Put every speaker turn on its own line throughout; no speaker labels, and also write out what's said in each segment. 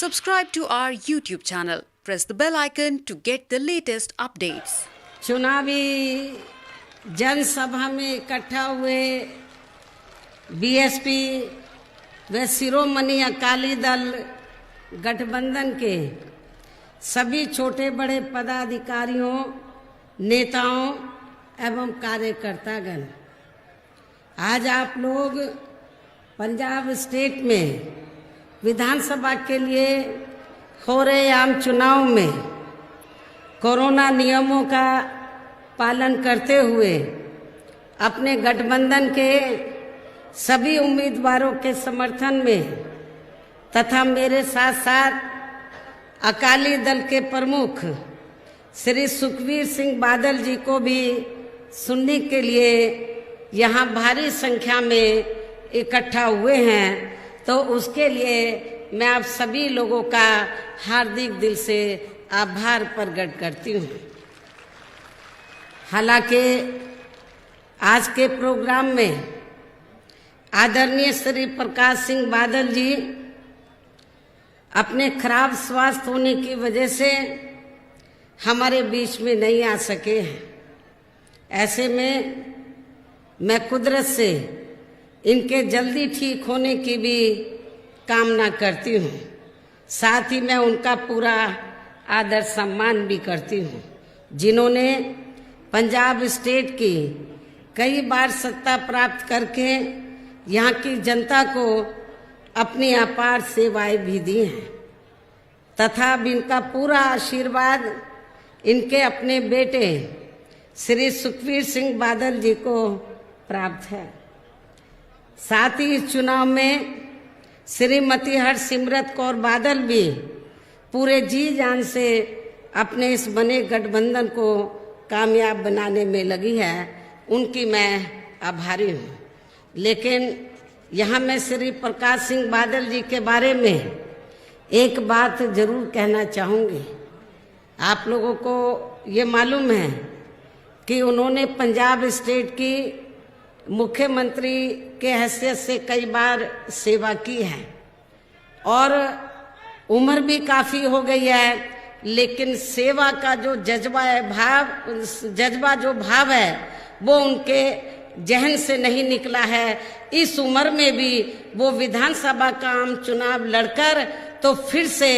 Subscribe to our YouTube channel. Press the bell icon to get the latest updates.
चुनावी जनसभा में इकट्ठा हुए बीएसपी व शिरोमणि अकाली दल गठबंधन के सभी छोटे बड़े पदाधिकारियों, नेताओं एवं कार्यकर्तागण, आज आप लोग पंजाब स्टेट में विधानसभा के लिए हो रहे आम चुनाव में कोरोना नियमों का पालन करते हुए अपने गठबंधन के सभी उम्मीदवारों के समर्थन में तथा मेरे साथ साथ अकाली दल के प्रमुख श्री सुखबीर सिंह बादल जी को भी सुनने के लिए यहाँ भारी संख्या में इकट्ठा हुए हैं, तो उसके लिए मैं आप सभी लोगों का हार्दिक दिल से आभार प्रकट करती हूँ। हालांकि आज के प्रोग्राम में आदरणीय श्री प्रकाश सिंह बादल जी अपने खराब स्वास्थ्य होने की वजह से हमारे बीच में नहीं आ सके हैं। ऐसे में मैं कुदरत से इनके जल्दी ठीक होने की भी कामना करती हूँ। साथ ही मैं उनका पूरा आदर सम्मान भी करती हूँ, जिन्होंने पंजाब स्टेट की कई बार सत्ता प्राप्त करके यहाँ की जनता को अपनी अपार सेवाएं भी दी हैं तथा इनका पूरा आशीर्वाद इनके अपने बेटे श्री सुखबीर सिंह बादल जी को प्राप्त है। साथ ही इस चुनाव में श्रीमती हरसिमरत कौर बादल भी पूरे जी जान से अपने इस बने गठबंधन को कामयाब बनाने में लगी है। उनकी मैं आभारी हूँ। लेकिन यहाँ मैं श्री प्रकाश सिंह बादल जी के बारे में एक बात जरूर कहना चाहूँगी। आप लोगों को ये मालूम है कि उन्होंने पंजाब स्टेट की मुख्यमंत्री के हैसियत से कई बार सेवा की है और उम्र भी काफ़ी हो गई है, लेकिन सेवा का जो जज्बा है वो उनके जहन से नहीं निकला है। इस उम्र में भी वो विधानसभा का आम चुनाव लड़कर तो फिर से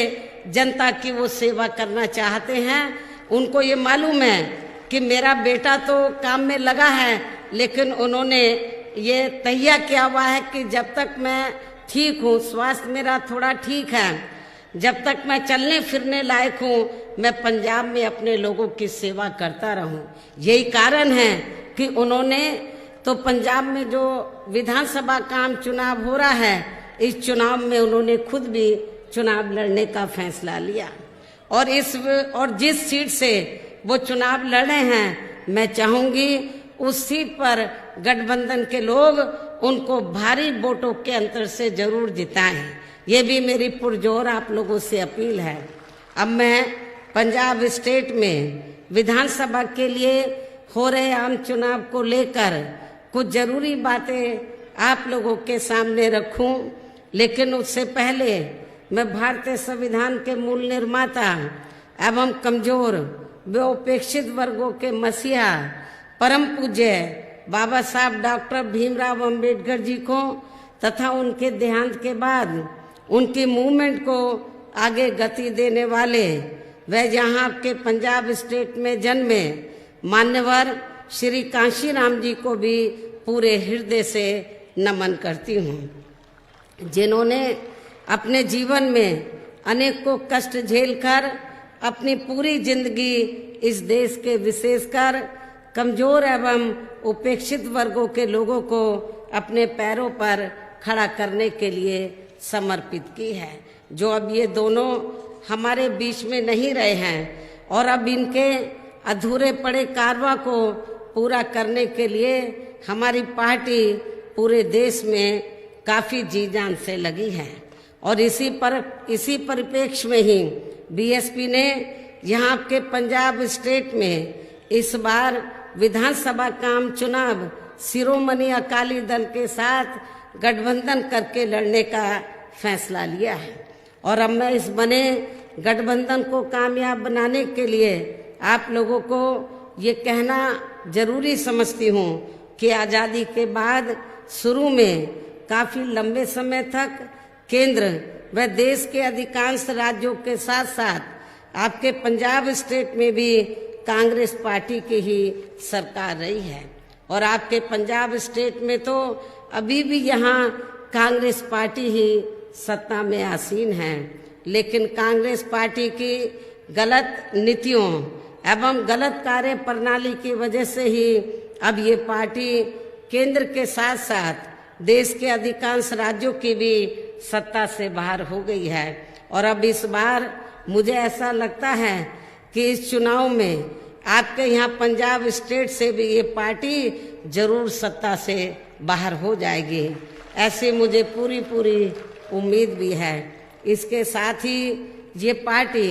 जनता की वो सेवा करना चाहते हैं। उनको ये मालूम है कि मेरा बेटा तो काम में लगा है, लेकिन उन्होंने ये तैयार किया हुआ है कि जब तक मैं ठीक हूँ, स्वास्थ्य मेरा थोड़ा ठीक है, जब तक मैं चलने फिरने लायक हूँ, मैं पंजाब में अपने लोगों की सेवा करता रहूँ। यही कारण है कि उन्होंने तो पंजाब में जो विधानसभा का आम चुनाव हो रहा है, इस चुनाव में उन्होंने खुद भी चुनाव लड़ने का फैसला लिया और जिस सीट से वो चुनाव लड़े हैं, मैं चाहूंगी उस सीट पर गठबंधन के लोग उनको भारी वोटों के अंतर से जरूर जिताएं। ये भी मेरी पुरजोर आप लोगों से अपील है। अब मैं पंजाब स्टेट में विधानसभा के लिए हो रहे आम चुनाव को लेकर कुछ जरूरी बातें आप लोगों के सामने रखूं, लेकिन उससे पहले मैं भारतीय संविधान के मूल निर्माता एवं कमजोर व उपेक्षित वर्गों के मसीहा परम पूज्य बाबा साहब डॉक्टर भीमराव अंबेडकर जी को तथा उनके देहांत के बाद उनकी मूवमेंट को आगे गति देने वाले व यहाँ के पंजाब स्टेट में जन्मे मान्यवर श्री कांशीराम जी को भी पूरे हृदय से नमन करती हूँ, जिन्होंने अपने जीवन में अनेकों कष्ट झेलकर अपनी पूरी जिंदगी इस देश के विशेषकर कमजोर एवं उपेक्षित वर्गों के लोगों को अपने पैरों पर खड़ा करने के लिए समर्पित की है। जो अब ये दोनों हमारे बीच में नहीं रहे हैं और अब इनके अधूरे पड़े कारवा को पूरा करने के लिए हमारी पार्टी पूरे देश में काफ़ी जी जान से लगी है। और इसी परिप्रेक्ष्य में ही बीएसपी ने यहाँ के पंजाब स्टेट में इस बार विधानसभा का आम चुनाव शिरोमणि अकाली दल के साथ गठबंधन करके लड़ने का फैसला लिया है। और अब मैं इस बने गठबंधन को कामयाब बनाने के लिए आप लोगों को ये कहना जरूरी समझती हूँ कि आज़ादी के बाद शुरू में काफ़ी लंबे समय तक केंद्र व देश के अधिकांश राज्यों के साथ साथ आपके पंजाब स्टेट में भी कांग्रेस पार्टी की ही सरकार रही है। और आपके पंजाब स्टेट में तो अभी भी यहाँ कांग्रेस पार्टी ही सत्ता में आसीन है। लेकिन कांग्रेस पार्टी की गलत नीतियों एवं गलत कार्य प्रणाली की वजह से ही अब ये पार्टी केंद्र के साथ साथ देश के अधिकांश राज्यों की भी सत्ता से बाहर हो गई है। और अब इस बार मुझे ऐसा लगता है कि इस चुनाव में आपके यहाँ पंजाब स्टेट से भी ये पार्टी जरूर सत्ता से बाहर हो जाएगी, ऐसी मुझे पूरी उम्मीद भी है। इसके साथ ही ये पार्टी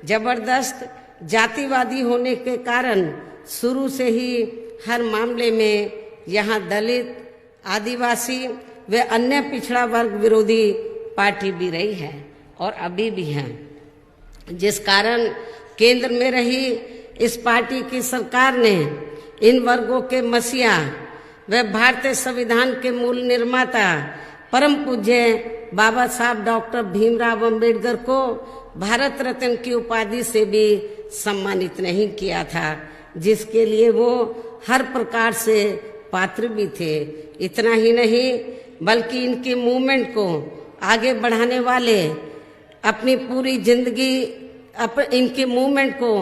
जबरदस्त जातिवादी होने के कारण शुरू से ही हर मामले में यहाँ दलित, आदिवासी व अन्य पिछड़ा वर्ग विरोधी पार्टी भी रही है और अभी भी है, जिस कारण केंद्र में रही इस पार्टी की सरकार ने इन वर्गों के मसीहा व भारतीय संविधान के मूल निर्माता परम पूज्य बाबा साहब डॉक्टर भीमराव अंबेडकर को भारत रत्न की उपाधि से भी सम्मानित नहीं किया था, जिसके लिए वो हर प्रकार से पात्र भी थे। इतना ही नहीं बल्कि इनकी मूवमेंट को आगे बढ़ाने वाले अपनी पूरी जिंदगी इनकी मूवमेंट को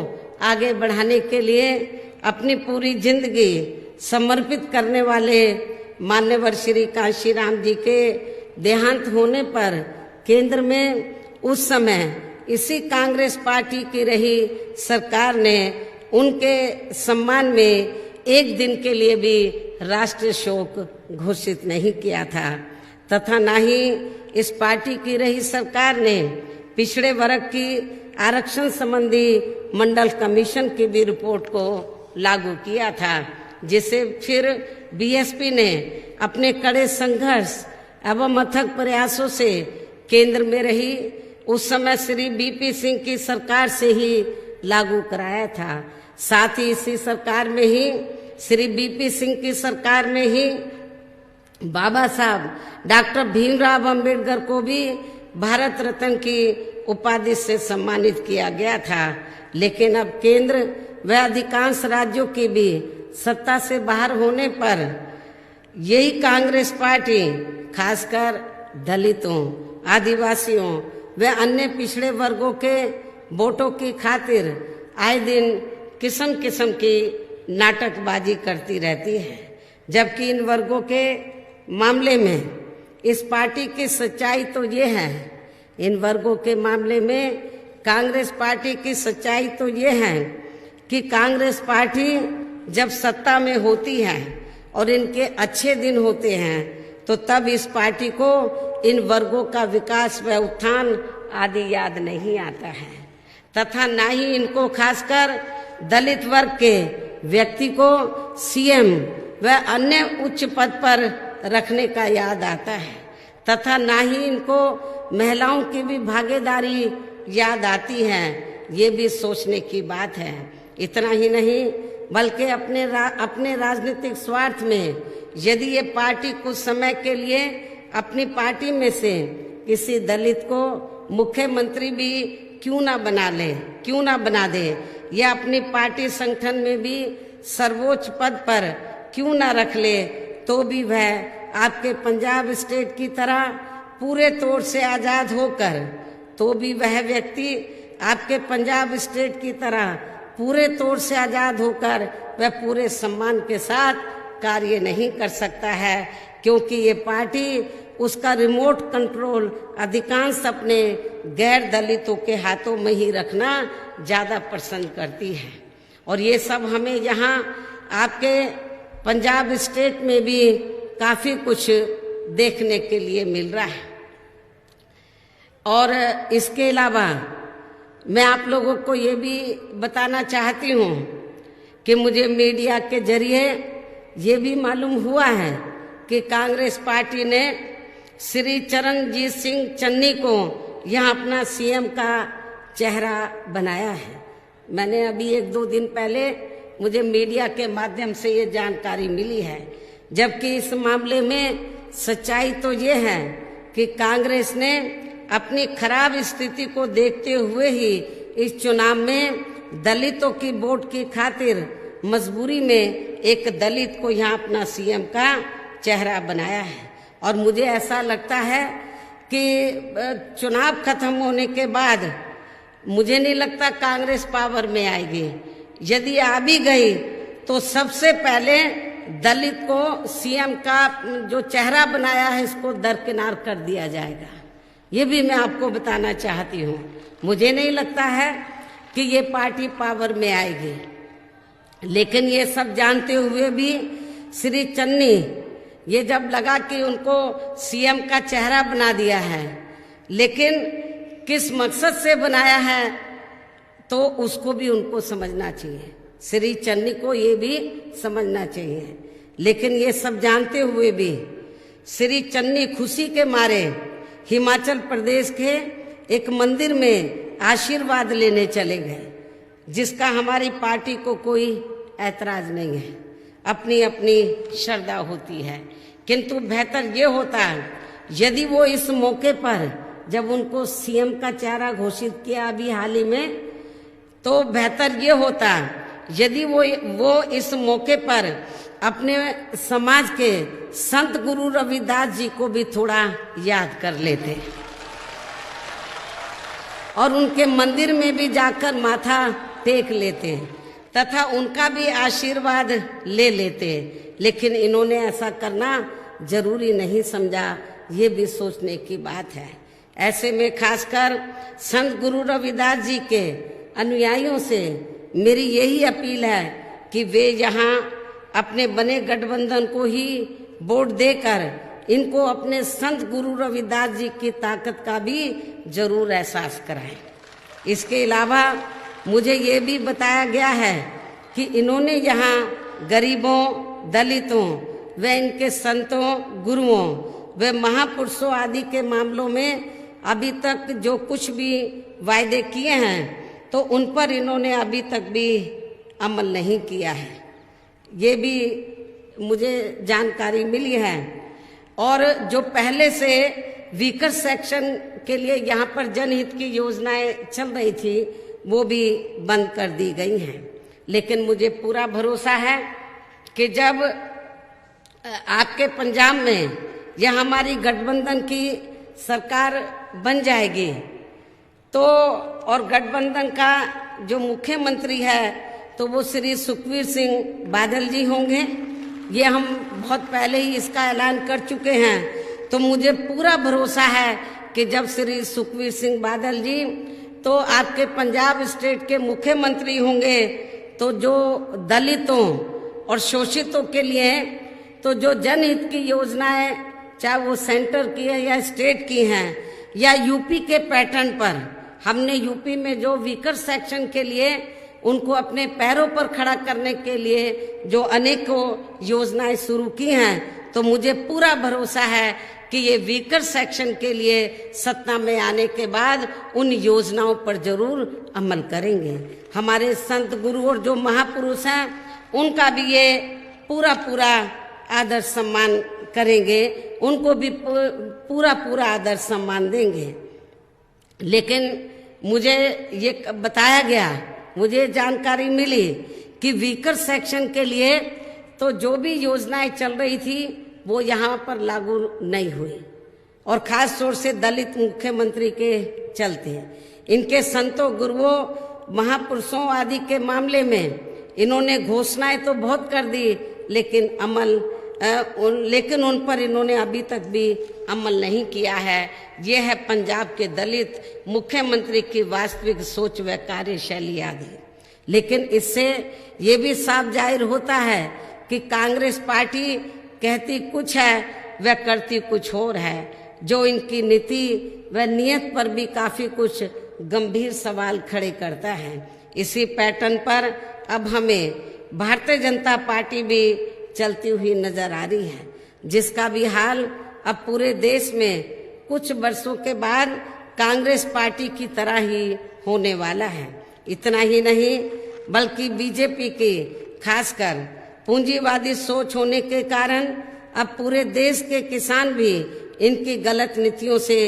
आगे बढ़ाने के लिए अपनी पूरी जिंदगी समर्पित करने वाले मान्यवर श्री कांशीराम जी के देहांत होने पर केंद्र में उस समय इसी कांग्रेस पार्टी की रही सरकार ने उनके सम्मान में एक दिन के लिए भी राष्ट्रीय शोक घोषित नहीं किया था, तथा न ही इस पार्टी की रही सरकार ने पिछड़े वर्ग की आरक्षण संबंधी मंडल कमीशन की भी रिपोर्ट को लागू किया था, जिसे फिर बीएसपी ने अपने कड़े संघर्ष एवं अथक प्रयासों से केंद्र में रही उस समय श्री बीपी सिंह की सरकार से ही लागू कराया था। साथ ही इसी सरकार में ही श्री बीपी सिंह की सरकार में ही बाबा साहब डॉक्टर भीमराव अंबेडकर को भी भारत रत्न की उपाधि से सम्मानित किया गया था। लेकिन अब केंद्र व अधिकांश राज्यों की भी सत्ता से बाहर होने पर यही कांग्रेस पार्टी खासकर दलितों, आदिवासियों व अन्य पिछड़े वर्गों के वोटों की खातिर आए दिन किस्म किस्म की नाटकबाजी करती रहती है, जबकि इन वर्गों के मामले में इस पार्टी की सच्चाई तो ये है, इन वर्गों के मामले में कांग्रेस पार्टी की सच्चाई तो ये है कि कांग्रेस पार्टी जब सत्ता में होती है और इनके अच्छे दिन होते हैं तो तब इस पार्टी को इन वर्गों का विकास व उत्थान आदि याद नहीं आता है, तथा न ही इनको खासकर दलित वर्ग के व्यक्ति को सीएम व अन्य उच्च पद पर रखने का याद आता है, तथा न ही इनको महिलाओं की भी भागीदारी याद आती है। ये भी सोचने की बात है। इतना ही नहीं बल्कि अपने राजनीतिक स्वार्थ में यदि ये पार्टी कुछ समय के लिए अपनी पार्टी में से किसी दलित को मुख्यमंत्री भी क्यों ना बना दे या अपनी पार्टी संगठन में भी सर्वोच्च पद पर क्यों ना रख ले, तो भी वह आपके पंजाब स्टेट की तरह पूरे तौर से आजाद होकर, तो भी वह व्यक्ति आपके पंजाब स्टेट की तरह पूरे तौर से आजाद होकर वह पूरे सम्मान के साथ कार्य नहीं कर सकता है, क्योंकि ये पार्टी उसका रिमोट कंट्रोल अधिकांश अपने गैर दलितों के हाथों में ही रखना ज्यादा पसंद करती है। और ये सब हमें यहाँ आपके पंजाब स्टेट में भी काफी कुछ देखने के लिए मिल रहा है। और इसके अलावा मैं आप लोगों को ये भी बताना चाहती हूँ कि मुझे मीडिया के जरिए ये भी मालूम हुआ है कि कांग्रेस पार्टी ने श्री चरणजीत सिंह चन्नी को यहाँ अपना सीएम का चेहरा बनाया है। मैंने अभी 1-2 दिन पहले मुझे मीडिया के माध्यम से ये जानकारी मिली है, जबकि इस मामले में सच्चाई तो ये है कि कांग्रेस ने अपनी खराब स्थिति को देखते हुए ही इस चुनाव में दलितों की वोट की खातिर मजबूरी में एक दलित को यहाँ अपना सीएम का चेहरा बनाया है। और मुझे ऐसा लगता है कि चुनाव खत्म होने के बाद मुझे नहीं लगता कांग्रेस पावर में आएगी। यदि आ भी गई तो सबसे पहले दलित को सीएम का जो चेहरा बनाया है इसको दरकिनार कर दिया जाएगा। ये भी मैं आपको बताना चाहती हूँ। मुझे नहीं लगता है कि ये पार्टी पावर में आएगी, लेकिन ये सब जानते हुए भी श्री चन्नी ये जब लगा कि उनको सीएम का चेहरा बना दिया है, लेकिन किस मकसद से बनाया है तो उसको भी उनको समझना चाहिए, श्री चन्नी को ये भी समझना चाहिए। लेकिन ये सब जानते हुए भी श्री चन्नी खुशी के मारे हिमाचल प्रदेश के एक मंदिर में आशीर्वाद लेने चले गए, जिसका हमारी पार्टी को कोई ऐतराज नहीं है। अपनी अपनी श्रद्धा होती है, किंतु बेहतर ये होता यदि वो इस मौके पर जब उनको सीएम का चेहरा घोषित किया अभी हाल ही में, तो बेहतर ये होता यदि वो इस मौके पर अपने समाज के संत गुरु रविदास जी को भी थोड़ा याद कर लेते और उनके मंदिर में भी जाकर माथा टेक लेते तथा उनका भी आशीर्वाद ले लेते। लेकिन इन्होंने ऐसा करना जरूरी नहीं समझा, ये भी सोचने की बात है। ऐसे में खासकर संत गुरु रविदास जी के अनुयायियों से मेरी यही अपील है कि वे यहाँ अपने बने गठबंधन को ही वोट देकर इनको अपने संत गुरु रविदास जी की ताकत का भी जरूर एहसास कराएं। इसके अलावा मुझे ये भी बताया गया है कि इन्होंने यहाँ गरीबों, दलितों व इनके संतों, गुरुओं व महापुरुषों आदि के मामलों में अभी तक जो कुछ भी वायदे किए हैं तो उन पर इन्होंने अभी तक भी अमल नहीं किया है। ये भी मुझे जानकारी मिली है। और जो पहले से वीकर सेक्शन के लिए यहाँ पर जनहित की योजनाएं चल रही थी वो भी बंद कर दी गई हैं। लेकिन मुझे पूरा भरोसा है कि जब आपके पंजाब में यह हमारी गठबंधन की सरकार बन जाएगी तो और गठबंधन का जो मुख्यमंत्री है तो वो श्री सुखबीर सिंह बादल जी होंगे। ये हम बहुत पहले ही इसका ऐलान कर चुके हैं। तो मुझे पूरा भरोसा है कि जब श्री सुखबीर सिंह बादल जी तो आपके पंजाब स्टेट के मुख्यमंत्री होंगे तो जो दलितों और शोषितों के लिए तो जो जनहित की योजनाएं चाहे वो सेंटर की है या स्टेट की हैं या यूपी के पैटर्न पर, हमने यूपी में जो वीकर सेक्शन के लिए उनको अपने पैरों पर खड़ा करने के लिए जो अनेकों योजनाएं शुरू की हैं, तो मुझे पूरा भरोसा है कि ये वीकर सेक्शन के लिए सत्ता में आने के बाद उन योजनाओं पर जरूर अमल करेंगे। हमारे संत गुरु और जो महापुरुष हैं उनका भी ये पूरा आदर सम्मान करेंगे, उनको भी पूरा आदर सम्मान देंगे। लेकिन मुझे ये बताया गया, मुझे जानकारी मिली कि वीकर सेक्शन के लिए तो जो भी योजनाएं चल रही थी वो यहाँ पर लागू नहीं हुई और खास तौर से दलित मुख्यमंत्री के चलते इनके संतों, गुरुओं, महापुरुषों आदि के मामले में इन्होंने घोषणाएं तो बहुत कर दी लेकिन उन पर इन्होंने अभी तक भी अमल नहीं किया है। ये है पंजाब के दलित मुख्यमंत्री की वास्तविक सोच व कार्यशैली आदि। लेकिन इससे ये भी साफ जाहिर होता है कि कांग्रेस पार्टी कहती कुछ है व करती कुछ और है, जो इनकी नीति व नियत पर भी काफी कुछ गंभीर सवाल खड़े करता है। इसी पैटर्न पर अब हमें भारतीय जनता पार्टी भी चलती हुई नजर आ रही है, जिसका भी हाल अब पूरे देश में कुछ वर्षों के बाद कांग्रेस पार्टी की तरह ही होने वाला है। इतना ही नहीं बल्कि बीजेपी की खासकर पूंजीवादी सोच होने के कारण अब पूरे देश के किसान भी इनकी गलत नीतियों से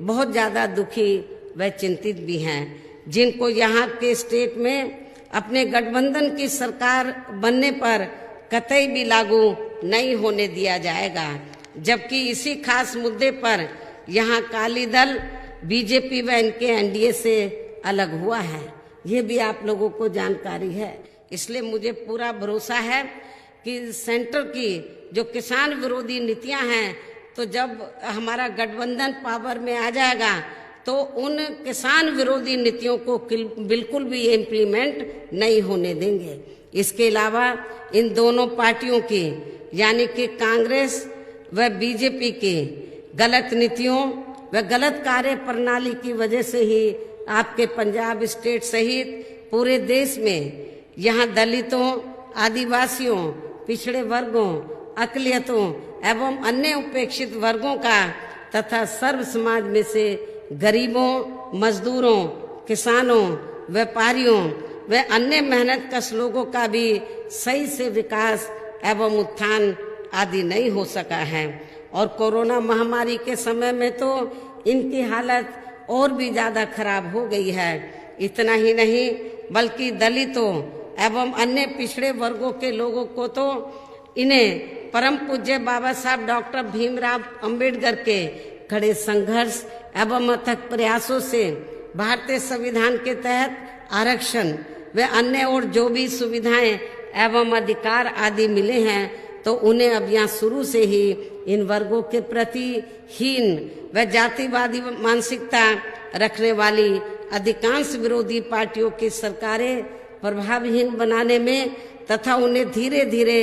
बहुत ज्यादा दुखी व चिंतित भी हैं, जिनको यहाँ के स्टेट में अपने गठबंधन की सरकार बनने पर कतई भी लागू नहीं होने दिया जाएगा। जबकि इसी खास मुद्दे पर यहाँ अकाली दल बीजेपी व इनके एनडीए से अलग हुआ है, ये भी आप लोगों को जानकारी है। इसलिए मुझे पूरा भरोसा है कि सेंटर की जो किसान विरोधी नीतियां हैं, तो जब हमारा गठबंधन पावर में आ जाएगा तो उन किसान विरोधी नीतियों को बिल्कुल भी इम्प्लीमेंट नहीं होने देंगे। इसके अलावा इन दोनों पार्टियों की यानी कि कांग्रेस व बीजेपी की गलत नीतियों व गलत कार्य प्रणाली की वजह से ही आपके पंजाब स्टेट सहित पूरे देश में यहाँ दलितों, आदिवासियों, पिछड़े वर्गों, अकलियतों एवं अन्य उपेक्षित वर्गों का तथा सर्व समाज में से गरीबों, मजदूरों, किसानों, व्यापारियों व अन्य मेहनत कश लोगों का भी सही से विकास एवं उत्थान आदि नहीं हो सका है। और कोरोना महामारी के समय में तो इनकी हालत और भी ज्यादा खराब हो गई है। इतना ही नहीं बल्कि दलितों एवं अन्य पिछड़े वर्गों के लोगों को तो इन्हें परम पूज्य बाबा साहब डॉक्टर भीमराव अंबेडकर के कड़े संघर्ष एवं अथक प्रयासों से भारतीय संविधान के तहत आरक्षण व अन्य और जो भी सुविधाएं एवं अधिकार आदि मिले हैं, तो उन्हें अब यहाँ शुरू से ही इन वर्गों के प्रति हीन व जातिवादी मानसिकता रखने वाली अधिकांश विरोधी पार्टियों की सरकारें प्रभावहीन बनाने में तथा उन्हें धीरे धीरे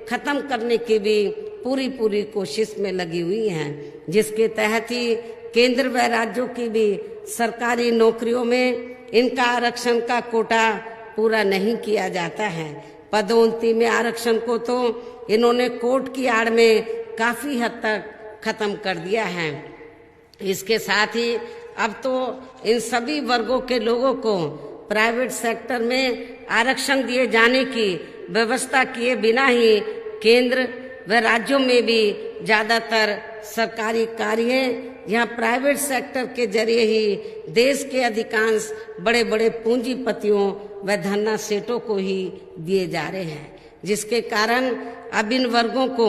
खत्म करने की भी पूरी कोशिश में लगी हुई हैं, जिसके तहत ही केंद्र व राज्यों की भी सरकारी नौकरियों में इनका आरक्षण का कोटा पूरा नहीं किया जाता है। पदोन्नति में आरक्षण को तो इन्होंने कोर्ट की आड़ में काफी हद तक खत्म कर दिया है। इसके साथ ही अब तो इन सभी वर्गों के लोगों को प्राइवेट सेक्टर में आरक्षण दिए जाने की व्यवस्था किए बिना ही केंद्र व राज्यों में भी ज्यादातर सरकारी कार्य यहाँ प्राइवेट सेक्टर के जरिए ही देश के अधिकांश बड़े बड़े पूंजीपतियों व धन्ना सेठों को ही दिए जा रहे हैं, जिसके कारण अब इन वर्गों को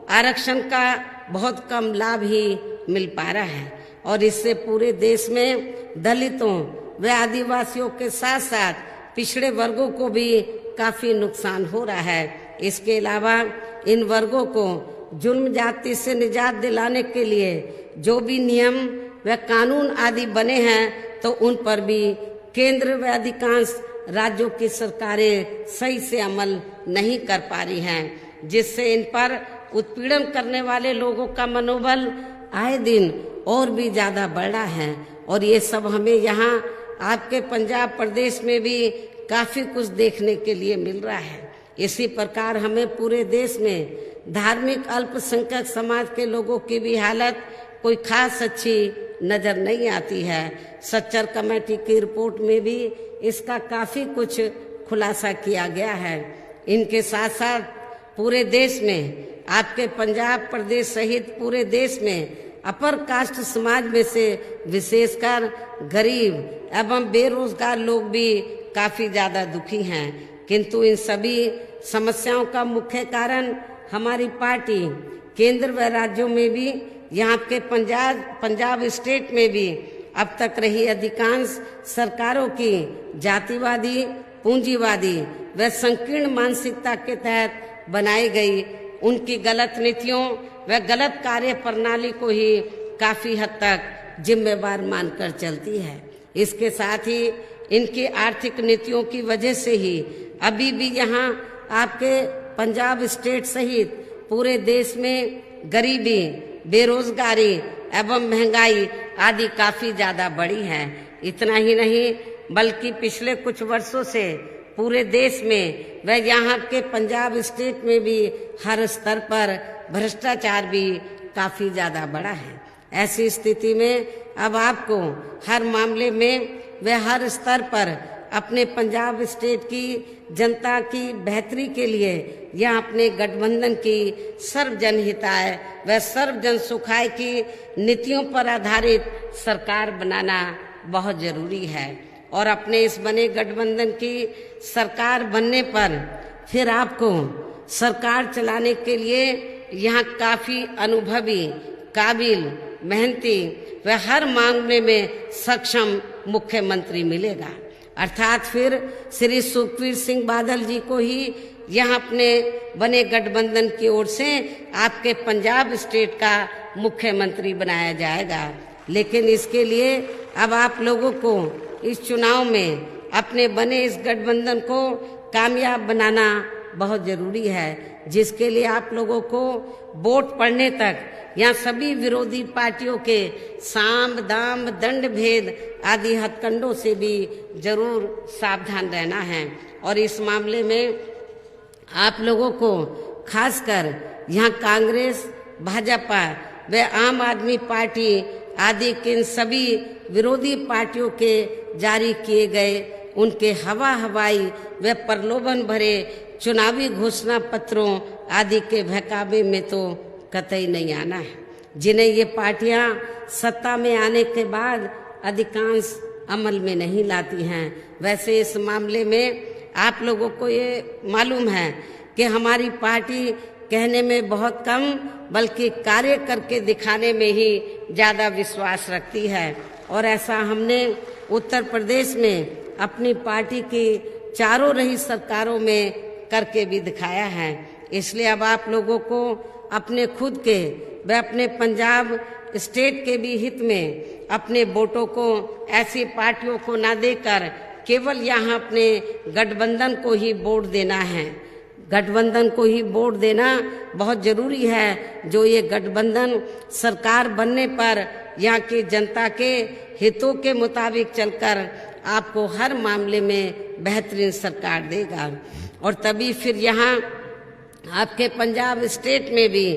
आरक्षण का बहुत कम लाभ ही मिल पा रहा है। और इससे पूरे देश में दलितों व आदिवासियों के साथ साथ पिछड़े वर्गों को भी काफी नुकसान हो रहा है। इसके अलावा इन वर्गों को जुल्म जाति से निजात दिलाने के लिए जो भी नियम व कानून आदि बने हैं, तो उन पर भी केंद्र व अधिकांश राज्यों की सरकारें सही से अमल नहीं कर पा रही हैं, जिससे इन पर उत्पीड़न करने वाले लोगों का मनोबल आए दिन और भी ज्यादा बढ़ रहा है। और ये सब हमें यहाँ आपके पंजाब प्रदेश में भी काफी कुछ देखने के लिए मिल रहा है। इसी प्रकार हमें पूरे देश में धार्मिक अल्पसंख्यक समाज के लोगों की भी हालत कोई खास अच्छी नजर नहीं आती है। सच्चर कमेटी की रिपोर्ट में भी इसका काफी कुछ खुलासा किया गया है। इनके साथ साथ पूरे देश में आपके पंजाब प्रदेश सहित पूरे देश में अपर कास्ट समाज में से विशेषकर गरीब एवं बेरोजगार लोग भी काफी ज्यादा दुखी हैं। किंतु इन सभी समस्याओं का मुख्य कारण हमारी पार्टी केंद्र व राज्यों में भी यहाँ के पंजाब स्टेट में भी अब तक रही अधिकांश सरकारों की जातिवादी, पूंजीवादी व संकीर्ण मानसिकता के तहत बनाई गई उनकी गलत नीतियों व गलत कार्य प्रणाली को ही काफी हद तक जिम्मेवार मानकर चलती है। इसके साथ ही इनकी आर्थिक नीतियों की वजह से ही अभी भी यहाँ आपके पंजाब स्टेट सहित पूरे देश में गरीबी, बेरोजगारी एवं महंगाई आदि काफी ज्यादा बढ़ी है। इतना ही नहीं बल्कि पिछले कुछ वर्षों से पूरे देश में व यहाँ के पंजाब स्टेट में भी हर स्तर पर भ्रष्टाचार भी काफी ज्यादा बढ़ा है। ऐसी स्थिति में अब आपको हर मामले में व हर स्तर पर अपने पंजाब स्टेट की जनता की बेहतरी के लिए या अपने गठबंधन की सर्वजन हिताय व सर्वजन सुखाय की नीतियों पर आधारित सरकार बनाना बहुत जरूरी है। और अपने इस बने गठबंधन की सरकार बनने पर फिर आपको सरकार चलाने के लिए यहाँ काफी अनुभवी, काबिल, मेहनती व हर मामले में सक्षम मुख्यमंत्री मिलेगा। अर्थात फिर श्री सुखबीर सिंह बादल जी को ही यहाँ अपने बने गठबंधन की ओर से आपके पंजाब स्टेट का मुख्यमंत्री बनाया जाएगा। लेकिन इसके लिए अब आप लोगों को इस चुनाव में अपने बने इस गठबंधन को कामयाब बनाना बहुत जरूरी है, जिसके लिए आप लोगों को वोट पड़ने तक यहाँ सभी विरोधी पार्टियों के साम दाम दंड भेद आदि हथकंडों से भी जरूर सावधान रहना है। और इस मामले में आप लोगों को खासकर यहाँ कांग्रेस, भाजपा व आम आदमी पार्टी आदि के इन सभी विरोधी पार्टियों के जारी किए गए उनके हवाई व प्रलोभन भरे चुनावी घोषणा पत्रों आदि के बहकावे में तो कतई नहीं आना है, जिन्हें ये पार्टियां सत्ता में आने के बाद अधिकांश अमल में नहीं लाती हैं। वैसे इस मामले में आप लोगों को ये मालूम है कि हमारी पार्टी कहने में बहुत कम बल्कि कार्य करके दिखाने में ही ज़्यादा विश्वास रखती है। और ऐसा हमने उत्तर प्रदेश में अपनी पार्टी की चारों रही सरकारों में करके भी दिखाया है। इसलिए अब आप लोगों को अपने खुद के व अपने पंजाब स्टेट के भी हित में अपने वोटों को ऐसी पार्टियों को ना देकर केवल यहाँ अपने गठबंधन को ही वोट देना है। गठबंधन को ही वोट देना बहुत जरूरी है, जो ये गठबंधन सरकार बनने पर यहाँ की जनता के हितों के मुताबिक चलकर आपको हर मामले में बेहतरीन सरकार देगा। और तभी फिर यहाँ आपके पंजाब स्टेट में भी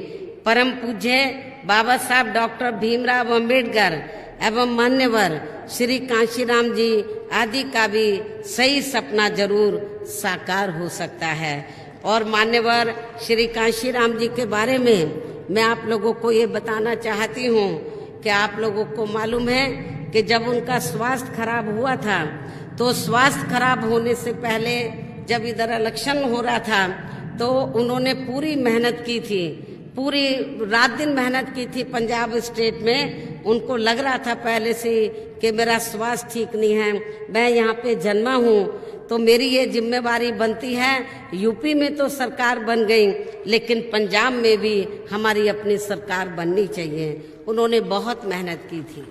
परम पूज्य बाबा साहब डॉक्टर भीमराव अंबेडकर एवं मान्यवर श्री कांशीराम जी आदि का भी सही सपना जरूर साकार हो सकता है। और मान्यवर श्री कांशीराम जी के बारे में मैं आप लोगों को ये बताना चाहती हूँ कि आप लोगों को मालूम है कि जब उनका स्वास्थ्य खराब हुआ था तो स्वास्थ्य खराब होने से पहले जब इधर इलेक्शन हो रहा था तो उन्होंने पूरी मेहनत की थी, पूरी रात दिन मेहनत की थी पंजाब स्टेट में। उनको लग रहा था पहले से कि मेरा स्वास्थ्य ठीक नहीं है, मैं यहाँ पे जन्मा हूँ तो मेरी ये जिम्मेवारी बनती है। यूपी में तो सरकार बन गई लेकिन पंजाब में भी हमारी अपनी सरकार बननी चाहिए। उन्होंने बहुत मेहनत की थी,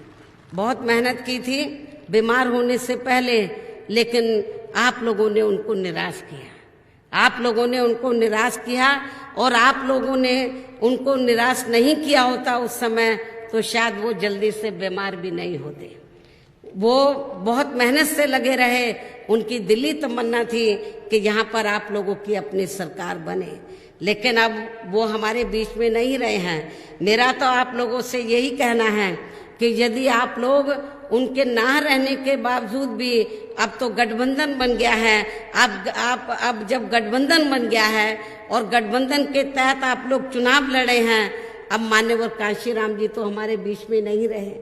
बहुत मेहनत की थी बीमार होने से पहले, लेकिन आप लोगों ने उनको निराश किया, आप लोगों ने उनको निराश किया। और आप लोगों ने उनको निराश नहीं किया होता उस समय तो शायद वो जल्दी से बीमार भी नहीं होते। वो बहुत मेहनत से लगे रहे, उनकी दिली तमन्ना थी कि यहाँ पर आप लोगों की अपनी सरकार बने, लेकिन अब वो हमारे बीच में नहीं रहे हैं। मेरा तो आप लोगों से यही कहना है कि यदि आप लोग उनके ना रहने के बावजूद भी अब तो गठबंधन बन गया है, अब जब गठबंधन बन गया है और गठबंधन के तहत आप लोग चुनाव लड़े हैं, अब मान्यवर कांशीराम जी तो हमारे बीच में नहीं रहे।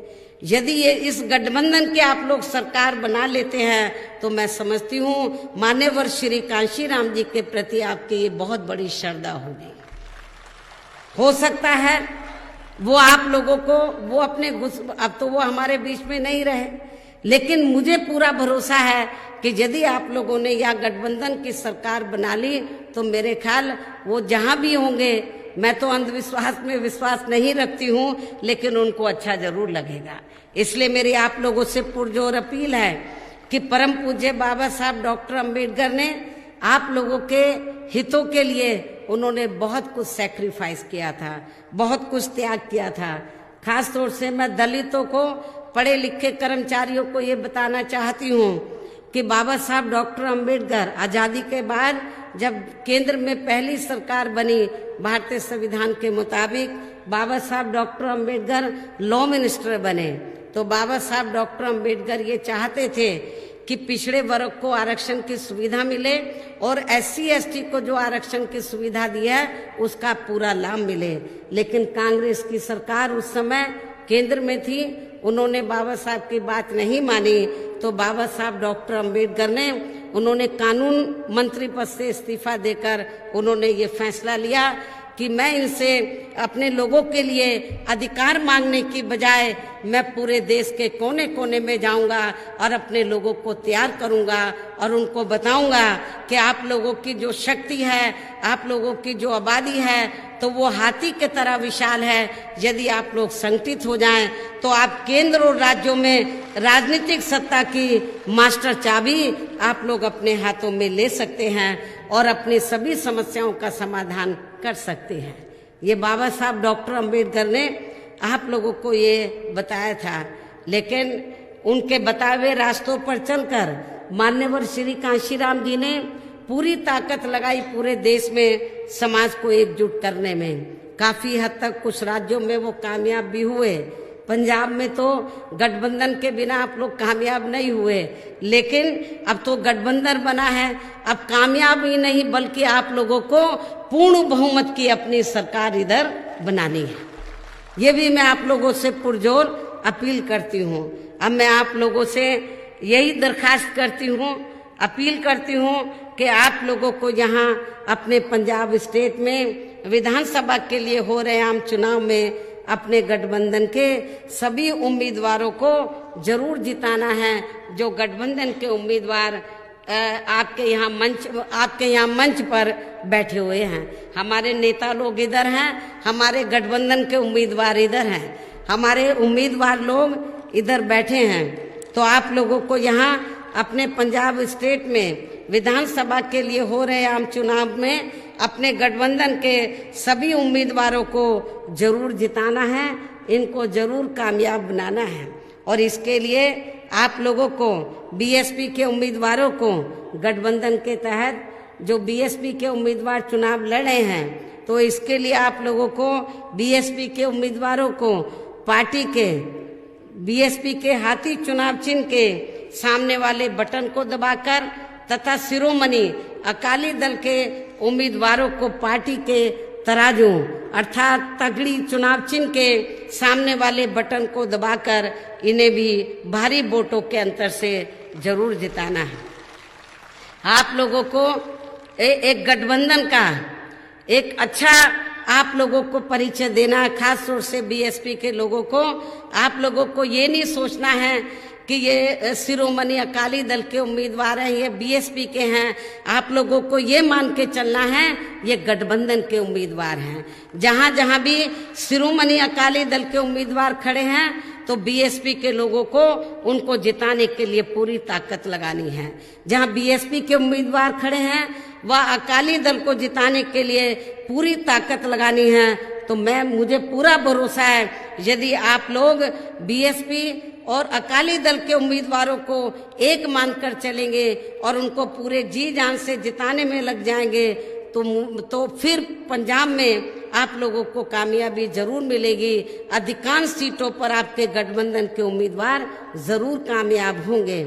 यदि ये इस गठबंधन के आप लोग सरकार बना लेते हैं तो मैं समझती हूँ मान्यवर श्री कांशीराम जी के प्रति आपकी ये बहुत बड़ी श्रद्धा होगी। हो सकता है वो आप लोगों को वो अपने अब तो वो हमारे बीच में नहीं रहे, लेकिन मुझे पूरा भरोसा है कि यदि आप लोगों ने यह गठबंधन की सरकार बना ली तो मेरे ख्याल वो जहां भी होंगे, मैं तो अंधविश्वास में विश्वास नहीं रखती हूँ, लेकिन उनको अच्छा जरूर लगेगा। इसलिए मेरी आप लोगों से पुरजोर अपील है कि परम पूज्य बाबा साहब डॉक्टर अंबेडकर ने आप लोगों के हितों के लिए उन्होंने बहुत कुछ सैक्रिफाइस किया था, बहुत कुछ त्याग किया था। खास तौर से मैं दलितों को, पढ़े लिखे कर्मचारियों को ये बताना चाहती हूँ कि बाबा साहब डॉक्टर अंबेडकर आज़ादी के बाद जब केंद्र में पहली सरकार बनी भारतीय संविधान के मुताबिक, बाबा साहब डॉक्टर अंबेडकर लॉ मिनिस्टर बने, तो बाबा साहब डॉक्टर अंबेडकर ये चाहते थे कि पिछड़े वर्ग को आरक्षण की सुविधा मिले और SC ST को जो आरक्षण की सुविधा दी है उसका पूरा लाभ मिले। लेकिन कांग्रेस की सरकार उस समय केंद्र में थी, उन्होंने बाबा साहब की बात नहीं मानी। तो बाबा साहब डॉक्टर अंबेडकर ने उन्होंने कानून मंत्री पद से इस्तीफा देकर उन्होंने ये फैसला लिया कि मैं इनसे अपने लोगों के लिए अधिकार मांगने की बजाय मैं पूरे देश के कोने कोने में जाऊंगा और अपने लोगों को तैयार करूंगा और उनको बताऊंगा कि आप लोगों की जो शक्ति है, आप लोगों की जो आबादी है, तो वो हाथी की तरह विशाल है। यदि आप लोग संगठित हो जाएं तो आप केंद्र और राज्यों में राजनीतिक सत्ता की मास्टर चाबी आप लोग अपने हाथों में ले सकते हैं और अपनी सभी समस्याओं का समाधान कर सकते हैं। ये बाबा साहब डॉक्टर अंबेडकर ने आप लोगों को ये बताया था। लेकिन उनके बताए हुए रास्तों पर चलकर मान्यवर श्री कांशीराम जी ने पूरी ताकत लगाई पूरे देश में समाज को एकजुट करने में। काफी हद तक कुछ राज्यों में वो कामयाब भी हुए। पंजाब में तो गठबंधन के बिना आप लोग कामयाब नहीं हुए, लेकिन अब तो गठबंधन बना है। अब कामयाब ही नहीं बल्कि आप लोगों को पूर्ण बहुमत की अपनी सरकार इधर बनानी है। ये भी मैं आप लोगों से पुरजोर अपील करती हूँ। अब मैं आप लोगों से यही दरखास्त करती हूँ, अपील करती हूँ कि आप लोगों को यहाँ अपने पंजाब स्टेट में विधानसभा के लिए हो रहे आम चुनाव में अपने गठबंधन के सभी उम्मीदवारों को जरूर जिताना है। जो गठबंधन के उम्मीदवार आपके यहाँ मंच पर बैठे हुए हैं, हमारे नेता लोग इधर हैं, हमारे गठबंधन के उम्मीदवार इधर हैं, हमारे उम्मीदवार लोग इधर बैठे हैं। तो आप लोगों को यहाँ अपने पंजाब स्टेट में विधानसभा के लिए हो रहे आम चुनाव में अपने गठबंधन के सभी उम्मीदवारों को जरूर जिताना है, इनको जरूर कामयाब बनाना है। और इसके लिए आप लोगों को BSP के उम्मीदवारों को गठबंधन के तहत जो BSP के उम्मीदवार चुनाव लड़े हैं, तो इसके लिए आप लोगों को BSP के उम्मीदवारों को पार्टी के BSP के हाथी चुनाव चिन्ह के सामने वाले बटन को दबाकर तथा शिरोमणि अकाली दल के उम्मीदवारों को पार्टी के तराजू अर्थात तगड़ी चुनाव चिन्ह के सामने वाले बटन को दबाकर इन्हें भी भारी वोटों के अंतर से जरूर जिताना है। आप लोगों को एक गठबंधन का एक अच्छा आप लोगों को परिचय देना है। खास तौर से BSP के लोगों को आप लोगों को ये नहीं सोचना है कि ये शिरोमणि अकाली दल के उम्मीदवार हैं, ये BSP के हैं। आप लोगों को ये मान के चलना है ये गठबंधन के उम्मीदवार हैं। जहां जहां भी शिरोमणि अकाली दल के उम्मीदवार खड़े हैं तो BSP के लोगों को उनको जिताने के लिए पूरी ताकत लगानी है। जहां BSP के उम्मीदवार खड़े हैं वह अकाली दल को जिताने के लिए पूरी ताकत लगानी है। तो मुझे पूरा भरोसा है यदि आप लोग BSP और अकाली दल के उम्मीदवारों को एक मानकर चलेंगे और उनको पूरे जी जान से जिताने में लग जाएंगे तो फिर पंजाब में आप लोगों को कामयाबी जरूर मिलेगी। अधिकांश सीटों पर आपके गठबंधन के उम्मीदवार जरूर कामयाब होंगे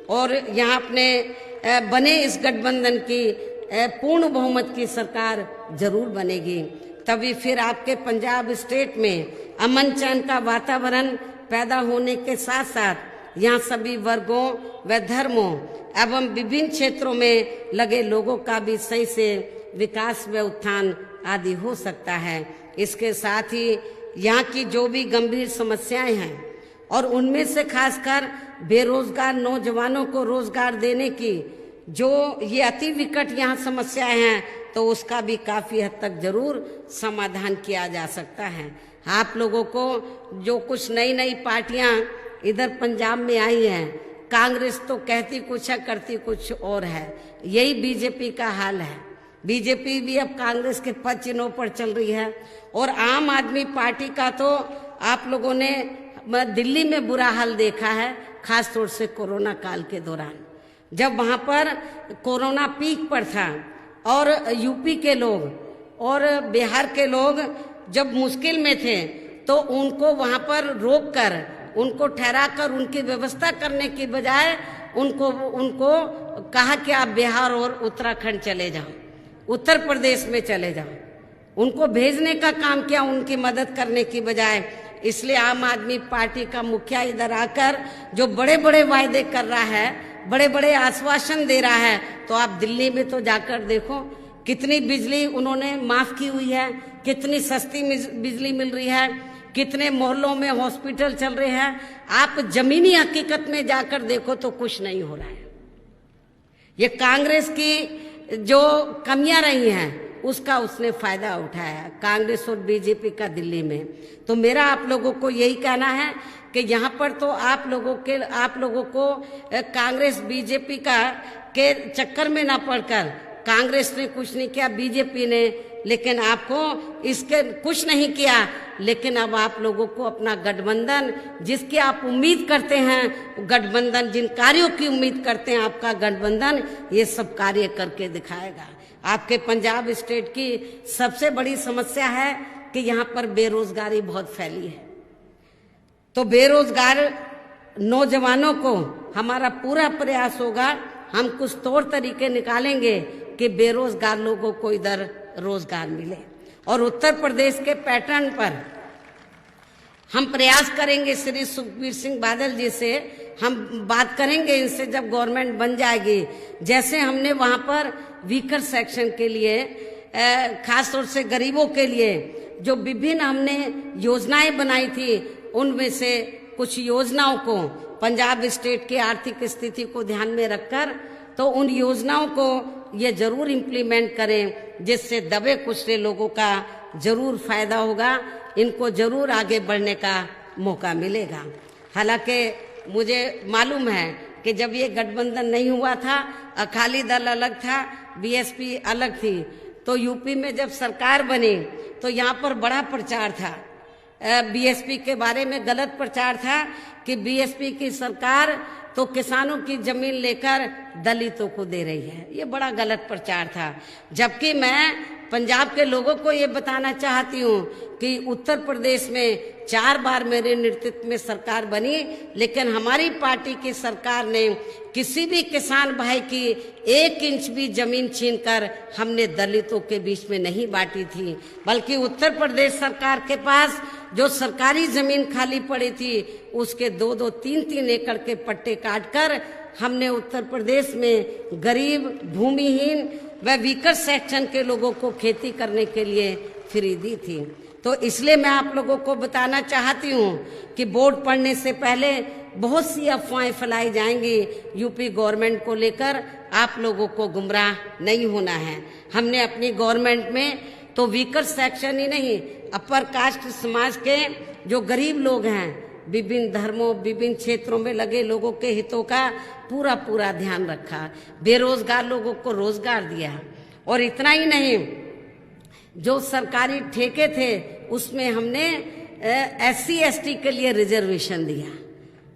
और यहाँ अपने बने इस गठबंधन की पूर्ण बहुमत की सरकार जरूर बनेगी। तभी फिर आपके पंजाब स्टेट में अमन चैन का वातावरण पैदा होने के साथ साथ यहाँ सभी वर्गों व धर्मों एवं विभिन्न क्षेत्रों में लगे लोगों का भी सही से विकास व उत्थान आदि हो सकता है। इसके साथ ही यहाँ की जो भी गंभीर समस्याएं हैं और उनमें से खासकर बेरोजगार नौजवानों को रोजगार देने की जो ये अति विकट यहाँ समस्याएं हैं तो उसका भी काफी हद तक जरूर समाधान किया जा सकता है। आप लोगों को जो कुछ नई नई पार्टियां इधर पंजाब में आई हैं, कांग्रेस तो कहती कुछ है करती कुछ और है। यही BJP का हाल है। BJP भी अब कांग्रेस के पद चिन्हों पर चल रही है और आम आदमी पार्टी का तो आप लोगों ने दिल्ली में बुरा हाल देखा है, खास तौर से कोरोना काल के दौरान जब वहां पर कोरोना पीक पर था और यूपी के लोग और बिहार के लोग जब मुश्किल में थे तो उनको वहां पर रोक कर, उनको ठहरा कर उनकी व्यवस्था करने की बजाय उनको कहा कि आप बिहार और उत्तराखंड चले जाओ, उत्तर प्रदेश में चले जाओ। उनको भेजने का काम किया उनकी मदद करने की बजाय। इसलिए आम आदमी पार्टी का मुखिया इधर आकर जो बड़े बड़े वायदे कर रहा है, बड़े बड़े आश्वासन दे रहा है, तो आप दिल्ली में तो जाकर देखो कितनी बिजली उन्होंने माफ की हुई है, कितनी सस्ती बिजली मिल रही है, कितने मोहल्लों में हॉस्पिटल चल रहे हैं। आप जमीनी हकीकत में जाकर देखो तो कुछ नहीं हो रहा है। ये कांग्रेस की जो कमियां रही हैं उसका उसने फायदा उठाया, कांग्रेस और बीजेपी का दिल्ली में। तो मेरा आप लोगों को यही कहना है कि यहाँ पर तो आप लोगों को कांग्रेस बीजेपी के चक्कर में ना पड़कर, कांग्रेस ने कुछ नहीं किया, बीजेपी ने, लेकिन आपको इसके कुछ नहीं किया। लेकिन अब आप लोगों को अपना गठबंधन, जिसकी आप उम्मीद करते हैं, गठबंधन जिन कार्यों की उम्मीद करते हैं, आपका गठबंधन ये सब कार्य करके दिखाएगा। आपके पंजाब स्टेट की सबसे बड़ी समस्या है कि यहाँ पर बेरोजगारी बहुत फैली है। तो बेरोजगार नौजवानों को हमारा पूरा प्रयास होगा, हम कुछ तौर तरीके निकालेंगे कि बेरोजगार लोगों को इधर रोजगार मिले। और उत्तर प्रदेश के पैटर्न पर हम प्रयास करेंगे। श्री सुखबीर सिंह बादल जी से हम बात करेंगे, इनसे जब गवर्नमेंट बन जाएगी, जैसे हमने वहां पर वीकर सेक्शन के लिए, खास तौर से गरीबों के लिए जो विभिन्न हमने योजनाएं बनाई थी, उनमें से कुछ योजनाओं को पंजाब स्टेट की आर्थिक स्थिति को ध्यान में रखकर, तो उन योजनाओं को ये जरूर इम्प्लीमेंट करें, जिससे दबे कुचले लोगों का जरूर फायदा होगा, इनको जरूर आगे बढ़ने का मौका मिलेगा। हालांकि मुझे मालूम है कि जब ये गठबंधन नहीं हुआ था, अकाली दल अलग था, बीएसपी अलग थी, तो यूपी में जब सरकार बनी तो यहाँ पर बड़ा प्रचार था, बीएसपी के बारे में गलत प्रचार था कि बीएसपी की सरकार तो किसानों की जमीन लेकर दलितों को दे रही है। ये बड़ा गलत प्रचार था। जबकि मैं पंजाब के लोगों को ये बताना चाहती हूँ कि उत्तर प्रदेश में 4 बार मेरे नेतृत्व में सरकार बनी, लेकिन हमारी पार्टी की सरकार ने किसी भी किसान भाई की 1 इंच भी जमीन छीनकर हमने दलितों के बीच में नहीं बांटी थी, बल्कि उत्तर प्रदेश सरकार के पास जो सरकारी जमीन खाली पड़ी थी उसके 2-2, 3-3 एकड़ के पट्टे काटकर हमने उत्तर प्रदेश में गरीब, भूमिहीन व वीकर सेक्शन के लोगों को खेती करने के लिए फ्री दी थी। तो इसलिए मैं आप लोगों को बताना चाहती हूँ कि बोर्ड पढ़ने से पहले बहुत सी अफवाहें फैलाई जाएंगी यूपी गवर्नमेंट को लेकर, आप लोगों को गुमराह नहीं होना है। हमने अपनी गवर्नमेंट में तो वीकर सेक्शन ही नहीं, अपर कास्ट समाज के जो गरीब लोग हैं, विभिन्न धर्मों, विभिन्न क्षेत्रों में लगे लोगों के हितों का पूरा ध्यान रखा, बेरोजगार लोगों को रोजगार दिया। और इतना ही नहीं, जो सरकारी ठेके थे उसमें हमने SC/ST के लिए रिजर्वेशन दिया।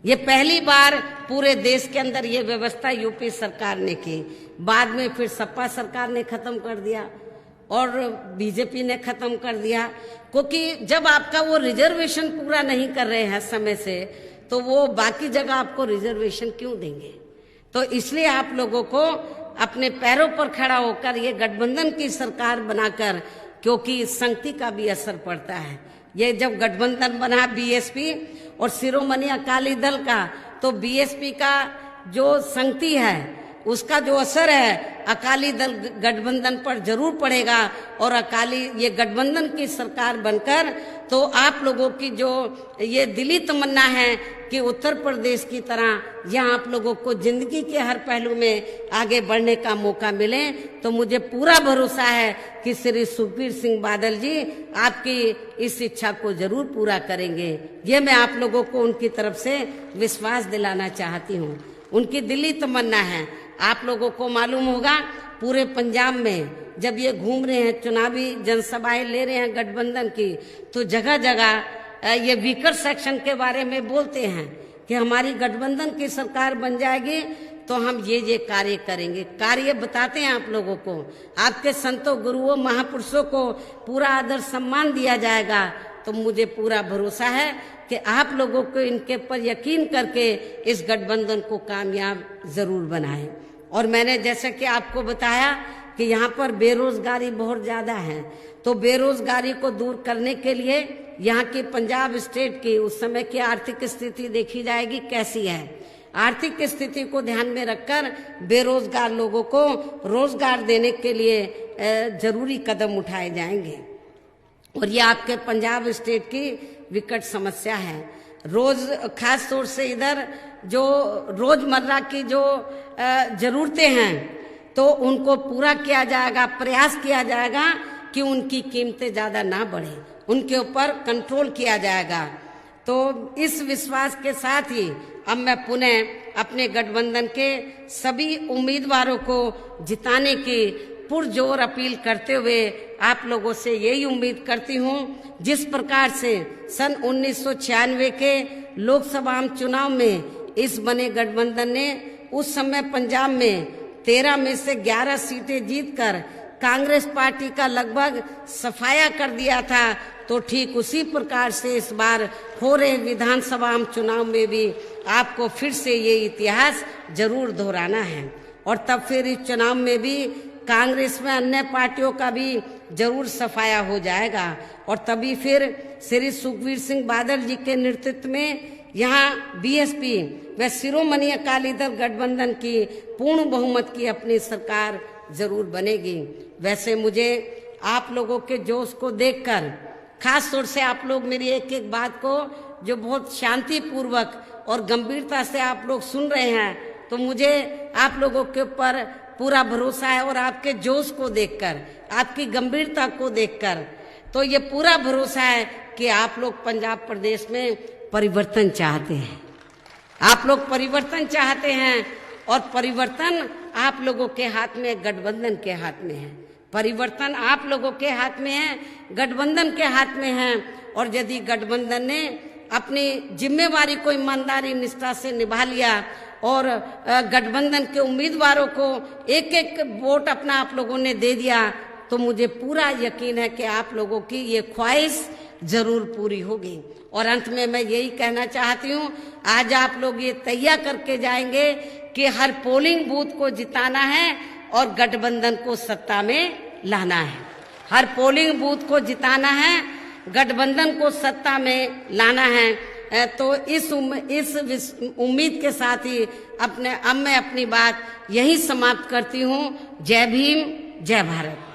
ये पहली बार पूरे देश के अंदर ये व्यवस्था यूपी सरकार ने की। बाद में फिर सपा सरकार ने खत्म कर दिया और बीजेपी ने खत्म कर दिया, क्योंकि जब आपका वो रिजर्वेशन पूरा नहीं कर रहे हैं समय से, तो वो बाकी जगह आपको रिजर्वेशन क्यों देंगे। तो इसलिए आप लोगों को अपने पैरों पर खड़ा होकर ये गठबंधन की सरकार बनाकर, क्योंकि संगति का भी असर पड़ता है। ये जब गठबंधन बना बीएसपी और शिरोमणि अकाली दल का, तो बीएसपी का जो संगति है उसका जो असर है अकाली दल गठबंधन पर जरूर पड़ेगा। और अकाली ये गठबंधन की सरकार बनकर तो आप लोगों की जो ये दिली तमन्ना है कि उत्तर प्रदेश की तरह यहाँ आप लोगों को जिंदगी के हर पहलू में आगे बढ़ने का मौका मिले, तो मुझे पूरा भरोसा है कि श्री सुखबीर सिंह बादल जी आपकी इस इच्छा को जरूर पूरा करेंगे। ये मैं आप लोगों को उनकी तरफ से विश्वास दिलाना चाहती हूँ। उनकी दिली तमन्ना है। आप लोगों को मालूम होगा पूरे पंजाब में जब ये घूम रहे हैं, चुनावी जनसभाएं ले रहे हैं गठबंधन की, तो जगह जगह ये वीकर सेक्शन के बारे में बोलते हैं कि हमारी गठबंधन की सरकार बन जाएगी तो हम ये कार्य करेंगे। कार्य बताते हैं आप लोगों को, आपके संतों गुरुओं महापुरुषों को पूरा आदर सम्मान दिया जाएगा। तो मुझे पूरा भरोसा है कि आप लोगों को इनके पर यकीन करके इस गठबंधन को कामयाब जरूर बनाएं। और मैंने जैसे कि आपको बताया कि यहाँ पर बेरोजगारी बहुत ज्यादा है, तो बेरोजगारी को दूर करने के लिए यहाँ की पंजाब स्टेट की उस समय की आर्थिक स्थिति देखी जाएगी कैसी है। आर्थिक स्थिति को ध्यान में रखकर बेरोजगार लोगों को रोजगार देने के लिए जरूरी कदम उठाए जाएंगे। और ये आपके पंजाब स्टेट की विकट समस्या है। खास तौर से इधर जो रोजमर्रा की जो जरूरतें हैं तो उनको पूरा किया जाएगा, प्रयास किया जाएगा कि उनकी कीमतें ज्यादा ना बढ़े, उनके ऊपर कंट्रोल किया जाएगा। तो इस विश्वास के साथ ही अब मैं पुनः अपने गठबंधन के सभी उम्मीदवारों को जिताने की पुरजोर अपील करते हुए आप लोगों से यही उम्मीद करती हूँ, जिस प्रकार से सन 1996 के लोकसभा चुनाव में इस बने गठबंधन ने उस समय पंजाब में 13 में से 11 सीटें जीतकर कांग्रेस पार्टी का लगभग सफाया कर दिया था, तो ठीक उसी प्रकार से इस बार हो रहे विधानसभा चुनाव में भी आपको फिर से ये इतिहास जरूर दोहराना है। और तब फिर इस चुनाव में भी कांग्रेस में अन्य पार्टियों का भी जरूर सफाया हो जाएगा। और तभी फिर श्री सुखबीर सिंह बादल जी के नेतृत्व में यहाँ बीएसपी व शिरोमणि अकाली दल गठबंधन की पूर्ण बहुमत की अपनी सरकार जरूर बनेगी। वैसे मुझे आप लोगों के जोश को देखकर, खास तौर से आप लोग मेरी एक एक बात को जो बहुत शांति पूर्वक और गंभीरता से आप लोग सुन रहे हैं, तो मुझे आप लोगों के ऊपर पूरा भरोसा है। और आपके जोश को देखकर, आपकी गंभीरता को देखकर तो ये पूरा भरोसा है कि आप लोग पंजाब प्रदेश में परिवर्तन चाहते हैं। आप लोग परिवर्तन चाहते हैं और परिवर्तन आप लोगों के हाथ में, गठबंधन के हाथ में है। परिवर्तन आप लोगों के हाथ में है, गठबंधन के हाथ में है। और यदि गठबंधन ने अपनी जिम्मेवारी को ईमानदारी निष्ठा से निभा लिया और गठबंधन के उम्मीदवारों को एक एक वोट अपना आप लोगों ने दे दिया, तो मुझे पूरा यकीन है कि आप लोगों की ये ख्वाहिश जरूर पूरी होगी। और अंत में मैं यही कहना चाहती हूँ, आज आप लोग ये तैयार करके जाएंगे कि हर पोलिंग बूथ को जिताना है और गठबंधन को सत्ता में लाना है। हर पोलिंग बूथ को जिताना है, गठबंधन को सत्ता में लाना है। तो इस उम्मीद के साथ ही अब मैं अपनी बात यही समाप्त करती हूँ। जय भीम, जय भारत।